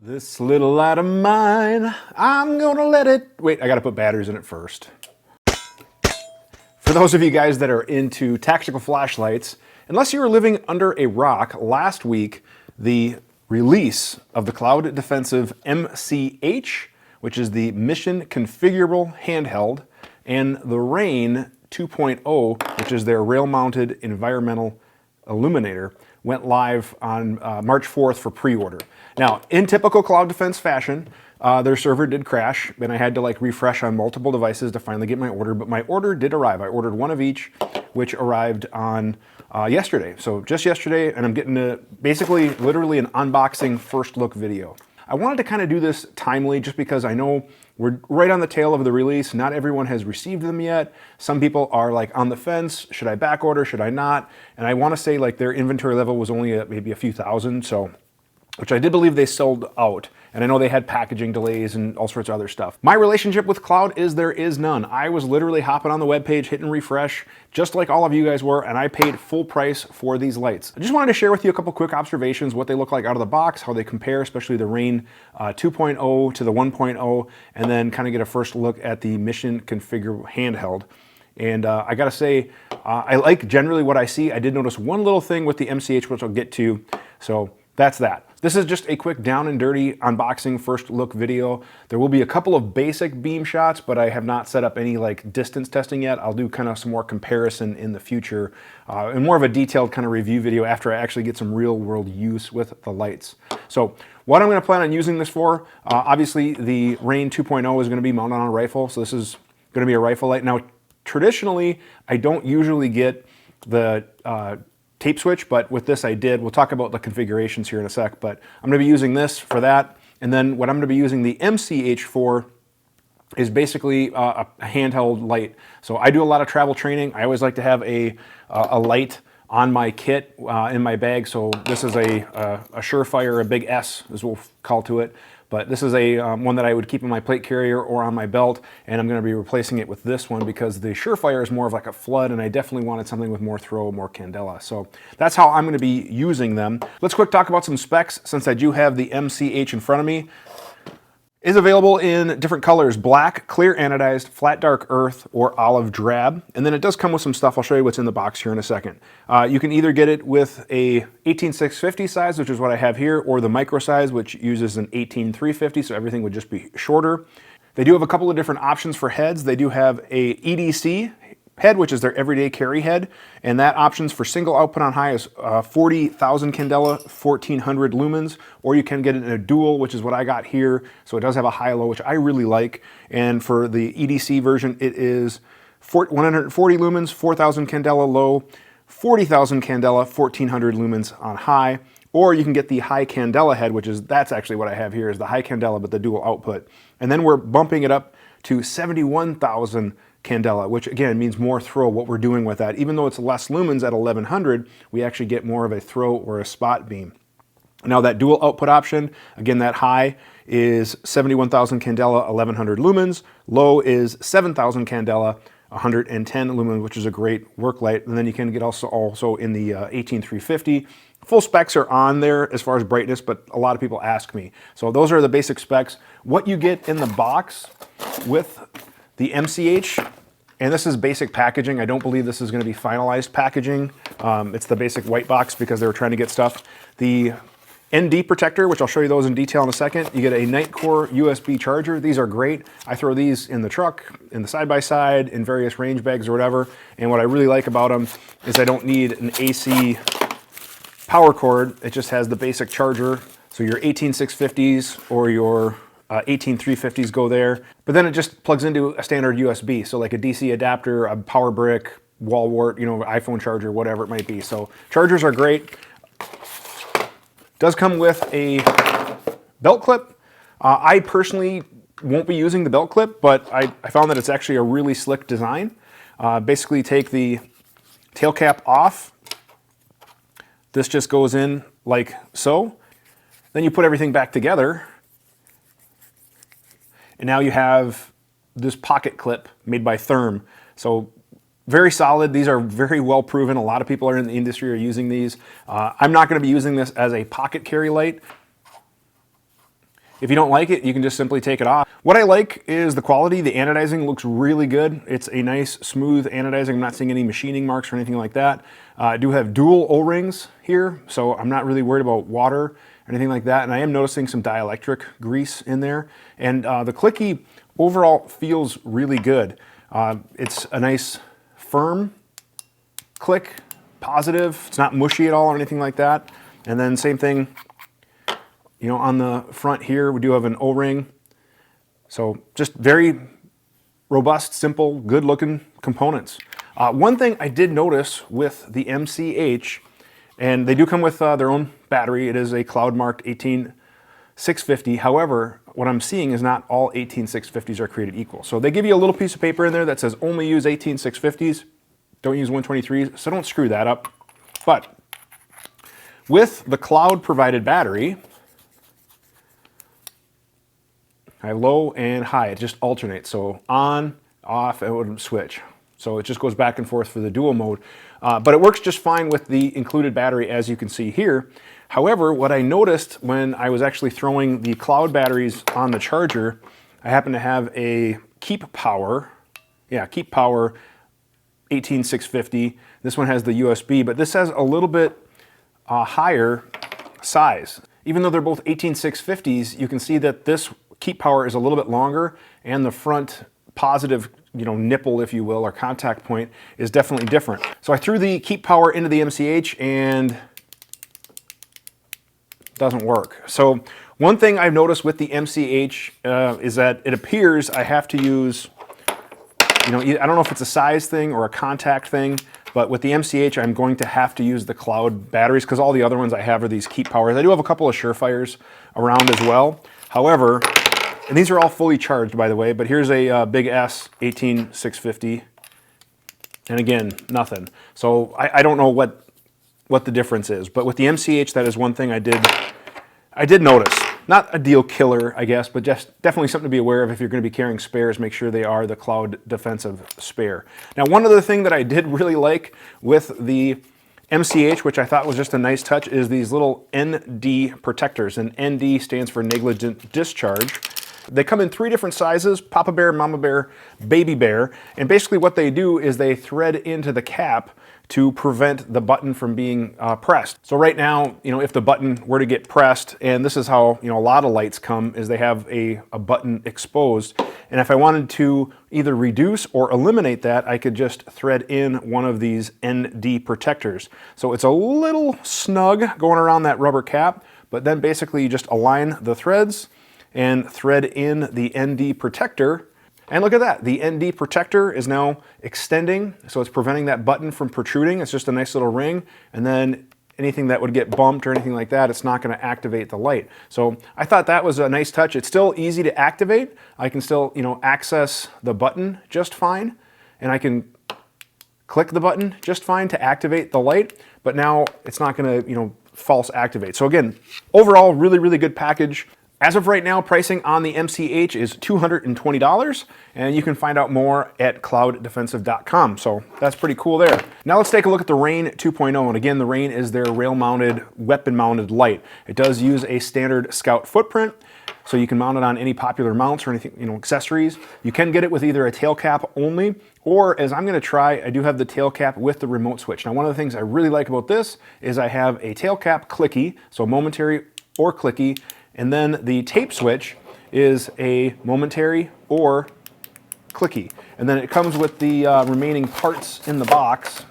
This little light of mine, I'm gonna let it... Wait, I gotta put batteries in it first. For those of you guys that are into tactical flashlights, unless you were living under a rock, last week, the release of the Cloud Defensive MCH, which is the Mission Configurable Handheld, and the REIN 2.0, which is their rail-mounted Environmental Illuminator, went live on March 4th for pre-order. Now, in typical Cloud Defense fashion, their server did crash, and I had to refresh on multiple devices to finally get my order, but my order did arrive. I ordered one of each, which arrived on yesterday. So just yesterday, and I'm getting basically literally an unboxing first look video. I wanted to kind of do this timely just because I know we're right on the tail of the release. Not everyone has received them yet. Some people are on the fence. Should I back order? Should I not? And I want to say their inventory level was only maybe a few thousand, so which I did believe they sold out. And I know they had packaging delays and all sorts of other stuff. My relationship with Cloud is there is none. I was literally hopping on the webpage, hitting refresh, just like all of you guys were, and I paid full price for these lights. I just wanted to share with you a couple quick observations, what they look like out of the box, how they compare, especially the REIN 2.0 to the 1.0, and then kind of get a first look at the Mission Configurable Handheld. And I gotta say, I like generally what I see. I did notice one little thing with the MCH, which I'll get to, so that's that. This is just a quick down and dirty unboxing first look video. There will be a couple of basic beam shots, but I have not set up any distance testing yet. I'll do kind of some more comparison in the future and more of a detailed kind of review video after I actually get some real world use with the lights. So what I'm gonna plan on using this for, obviously the REIN 2.0 is gonna be mounted on a rifle. So this is gonna be a rifle light. Now, traditionally, I don't usually get the tape switch, but with this I did. We'll talk about the configurations here in a sec, but I'm gonna be using this for that. And then what I'm gonna be using the MCH for is basically a handheld light. So I do a lot of travel training. I always like to have a light on my kit in my bag. So this is a Surefire, a big S as we'll call to it. But this is one that I would keep in my plate carrier or on my belt, and I'm gonna be replacing it with this one because the Surefire is more of a flood, and I definitely wanted something with more throw, more candela. So that's how I'm gonna be using them. Let's quick talk about some specs since I do have the MCH in front of me. Is available in different colors: black, clear anodized, flat dark earth, or olive drab. And then it does come with some stuff. I'll show you what's in the box here in a second. You can either get it with a 18650 size, which is what I have here, or the micro size, which uses an 18350, so everything would just be shorter. They do have a couple of different options for heads. They do have a EDC head, which is their everyday carry head, and that options for single output on high is 40,000 candela, 1400 lumens, or you can get it in a dual, which is what I got here. So it does have a high-low, which I really like. And for the EDC version, it is 140 lumens, 4,000 candela low, 40,000 candela, 1400 lumens on high. Or you can get the high candela head, that's actually what I have here, is the high candela, but the dual output. And then we're bumping it up to 71,000 candela, which again means more throw. What we're doing with that, even though it's less lumens at 1100, we actually get more of a throw or a spot beam. Now that dual output option, again, that high is 71,000 candela, 1100 lumens. Low is 7,000 candela, 110 lumens, which is a great work light. And then you can get also in the 18350. Full specs are on there as far as brightness, but a lot of people ask me. So those are the basic specs. What you get in the box with the MCH, and this is basic packaging. I don't believe this is going to be finalized packaging. It's the basic white box because they were trying to get stuff. The ND protector, which I'll show you those in detail in a second. You get a Nightcore USB charger. These are great. I throw these in the truck, in the side-by-side, in various range bags or whatever. And what I really like about them is I don't need an AC power cord. It just has the basic charger. So your 18650s or your 18350s go there, but then it just plugs into a standard USB. So like a DC adapter, a power brick, wall wart, iPhone charger, whatever it might be. So chargers are great. Does come with a belt clip. I personally won't be using the belt clip, but I found that it's actually a really slick design. Basically take the tail cap off. This just goes in like so. Then you put everything back together. And now you have this pocket clip made by Thyrm. So very solid. These are very well proven. A lot of people in the industry are using these. I'm not going to be using this as a pocket carry light. If you don't like it, you can just simply take it off. What I like is the quality. The anodizing looks really good. It's a nice, smooth anodizing. I'm not seeing any machining marks or anything like that. I do have dual O-rings here, so I'm not really worried about water or anything like that. And I am noticing some dielectric grease in there. And the clicky overall feels really good. It's a nice, firm click, positive. It's not mushy at all or anything like that. And then same thing, you know, on the front here, we do have an O-ring. So just very robust, simple, good looking components. One thing I did notice with the MCH, and they do come with their own battery. It is a cloud marked 18650. However, what I'm seeing is not all 18650s are created equal. So they give you a little piece of paper in there that says only use 18650s, don't use 123s, so don't screw that up. But with the cloud provided battery, I have low and high, it just alternates. So on, off, it would switch. So it just goes back and forth for the dual mode. But it works just fine with the included battery, as you can see here. However, what I noticed when I was actually throwing the cloud batteries on the charger, I happen to have a Keep Power 18650. This one has the USB, but this has a little bit higher size. Even though they're both 18650s, you can see that this Keep Power is a little bit longer, and the front positive, you know, nipple, if you will, or contact point is definitely different. So I threw the Keep Power into the MCH and it doesn't work. So one thing I've noticed with the MCH is that it appears I have to use, you know, I don't know if it's a size thing or a contact thing, but with the MCH, I'm going to have to use the cloud batteries because all the other ones I have are these Keep Powers. I do have a couple of Surefires around as well. However, and these are all fully charged, by the way, but here's a Big S 18650, and again, nothing. So I don't know what the difference is, but with the MCH, that is one thing I did notice. Not a deal killer, I guess, but just definitely something to be aware of if you're going to be carrying spares. Make sure they are the cloud defensive spare. Now, one other thing that I did really like with the MCH, which I thought was just a nice touch, is these little ND protectors, and ND stands for negligent discharge. They come in 3 different sizes: Papa Bear, Mama Bear, Baby Bear, and basically what they do is they thread into the cap to prevent the button from being pressed. So right now, you know, if the button were to get pressed, and this is how, you know, a lot of lights come, is they have a button exposed, and if I wanted to either reduce or eliminate that, I could just thread in one of these ND protectors. So it's a little snug going around that rubber cap, but then basically you just align the threads and thread in the ND protector. And look at that, the ND protector is now extending, so it's preventing that button from protruding. It's just a nice little ring, and then anything that would get bumped or anything like that, it's not going to activate the light. So I thought that was a nice touch. It's still easy to activate. I can still, you know, access the button just fine, and I can click the button just fine to activate the light, but now it's not going to, you know, false activate. So again, overall, really, really good package. As of right now, pricing on the MCH is $220, and you can find out more at clouddefensive.com. So that's pretty cool there. Now let's take a look at the REIN 2.0. And again, the REIN is their rail-mounted, weapon-mounted light. It does use a standard Scout footprint, so you can mount it on any popular mounts or anything, you know, accessories. You can get it with either a tail cap only, or as I'm going to try, I do have the tail cap with the remote switch. Now, one of the things I really like about this is I have a tail cap clicky, so momentary or clicky, and then the tape switch is a momentary or clicky. And then it comes with the remaining parts in the box.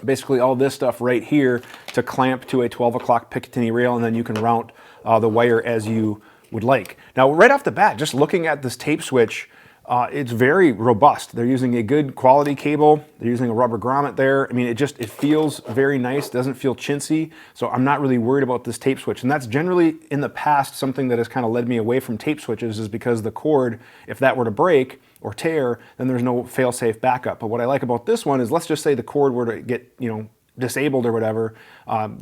Basically all this stuff right here to clamp to a 12 o'clock Picatinny rail, and then you can route the wire as you would like. Now, right off the bat, just looking at this tape switch, it's very robust. They're using a good quality cable. They're using a rubber grommet there. I mean, it feels very nice. Doesn't feel chintzy. So I'm not really worried about this tape switch. And that's generally in the past something that has kind of led me away from tape switches, is because the cord, if that were to break or tear, then there's no fail-safe backup. But what I like about this one is, let's just say the cord were to get, you know, disabled or whatever,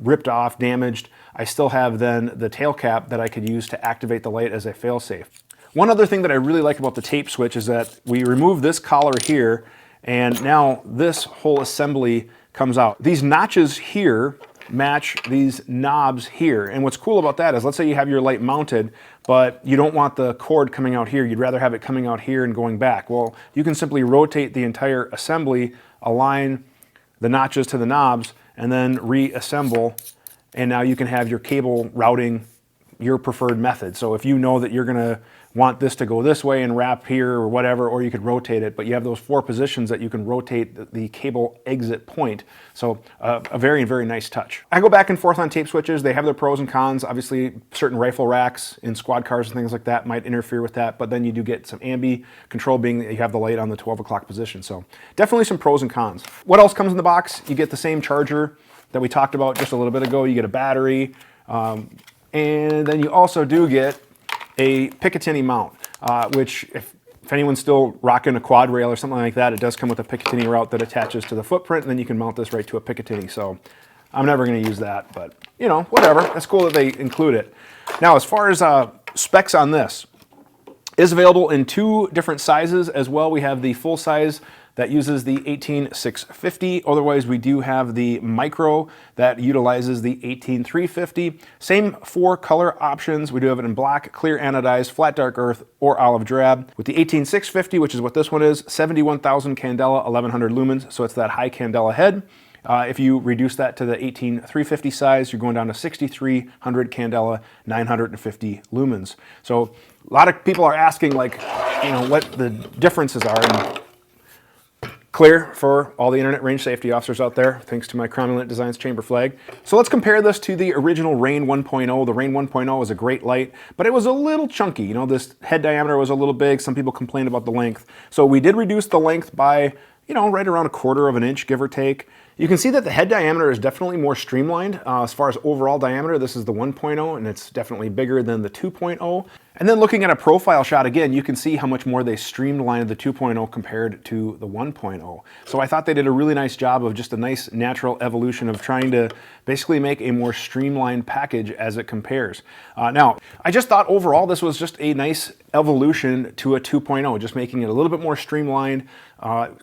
ripped off, damaged, I still have then the tail cap that I could use to activate the light as a fail-safe. One other thing that I really like about the tape switch is that we remove this collar here, and now this whole assembly comes out. These notches here match these knobs here. And what's cool about that is, let's say you have your light mounted, but you don't want the cord coming out here. You'd rather have it coming out here and going back. Well, you can simply rotate the entire assembly, align the notches to the knobs, and then reassemble. And now you can have your cable routing your preferred method. So if you know that you're gonna want this to go this way and wrap here or whatever, or you could rotate it, but you have those 4 positions that you can rotate the cable exit point. So a very, very nice touch. I go back and forth on tape switches. They have their pros and cons. Obviously, certain rifle racks in squad cars and things like that might interfere with that, but then you do get some ambi control, being that you have the light on the 12 o'clock position. So definitely some pros and cons. What else comes in the box? You get the same charger that we talked about just a little bit ago. You get a battery, and then you also do get a Picatinny mount, which if anyone's still rocking a quad rail or something like that, it does come with a Picatinny route that attaches to the footprint, and then you can mount this right to a Picatinny. So I'm never going to use that, but you know, whatever. That's cool that they include it. Now, as far as specs on this, is available in 2 different sizes as well. We have the full size that uses the 18650. Otherwise, we do have the micro that utilizes the 18350. Same 4 color options. We do have it in black, clear anodized, flat dark earth, or olive drab. With the 18650, which is what this one is, 71,000 candela, 1100 lumens. So it's that high candela head. If you reduce that to the 18350 size, you're going down to 6300 candela, 950 lumens. So a lot of people are asking, like, you know, what the differences are. And clear for all the internet range safety officers out there, thanks to my Cromulent Designs chamber flag. So let's compare this to the original REIN 1.0. The REIN 1.0 is a great light, but it was a little chunky. You know, this head diameter was a little big. Some people complained about the length. So we did reduce the length by, you know, right around 1/4 of an inch, give or take. You can see that the head diameter is definitely more streamlined. As far as overall diameter, this is the 1.0, and it's definitely bigger than the 2.0. And then looking at a profile shot again, you can see how much more they streamlined the 2.0 compared to the 1.0. So I thought they did a really nice job of just a nice natural evolution of trying to basically make a more streamlined package as it compares. Now, I just thought overall this was just a nice evolution to a 2.0, just making it a little bit more streamlined,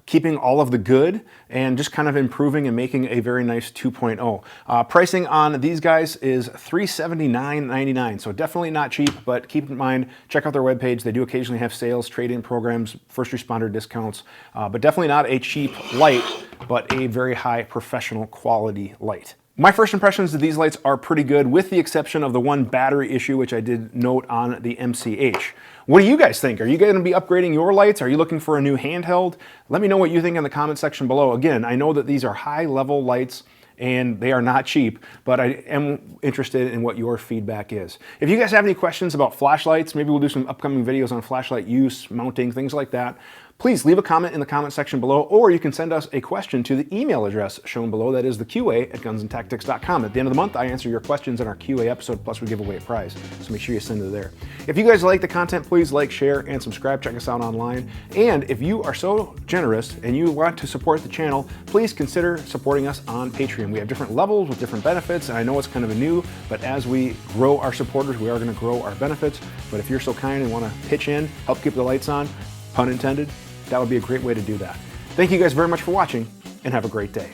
keeping all of the good, and just kind of improving and making a very nice 2.0. Pricing on these guys is $379.99, so definitely not cheap, but keep in mind, check out their webpage. They do occasionally have sales, trade-in programs, first responder discounts, but definitely not a cheap light, but a very high professional quality light. My first impressions of these lights are pretty good, with the exception of the one battery issue, which I did note on the MCH. What do you guys think? Are you going to be upgrading your lights? Are you looking for a new handheld? Let me know what you think in the comment section below. Again, I know that these are high-level lights and they are not cheap, but I am interested in what your feedback is. If you guys have any questions about flashlights, maybe we'll do some upcoming videos on flashlight use, mounting, things like that, please leave a comment in the comment section below, or you can send us a question to the email address shown below. That is the QA@gunsandtactics.com. At the end of the month, I answer your questions in our QA episode, plus we give away a prize. So make sure you send it there. If you guys like the content, please like, share, and subscribe. Check us out online. And if you are so generous and you want to support the channel, please consider supporting us on Patreon. We have different levels with different benefits, and I know it's kind of a new, but as we grow our supporters, we are going to grow our benefits. But if you're so kind and want to pitch in, help keep the lights on, pun intended, that would be a great way to do that. Thank you guys very much for watching, and have a great day.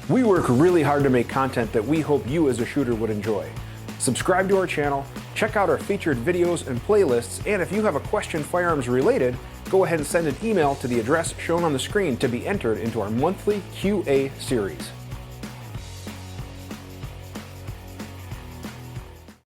We work really hard to make content that we hope you as a shooter would enjoy. Subscribe to our channel, check out our featured videos and playlists, and if you have a question firearms related, go ahead and send an email to the address shown on the screen to be entered into our monthly QA series.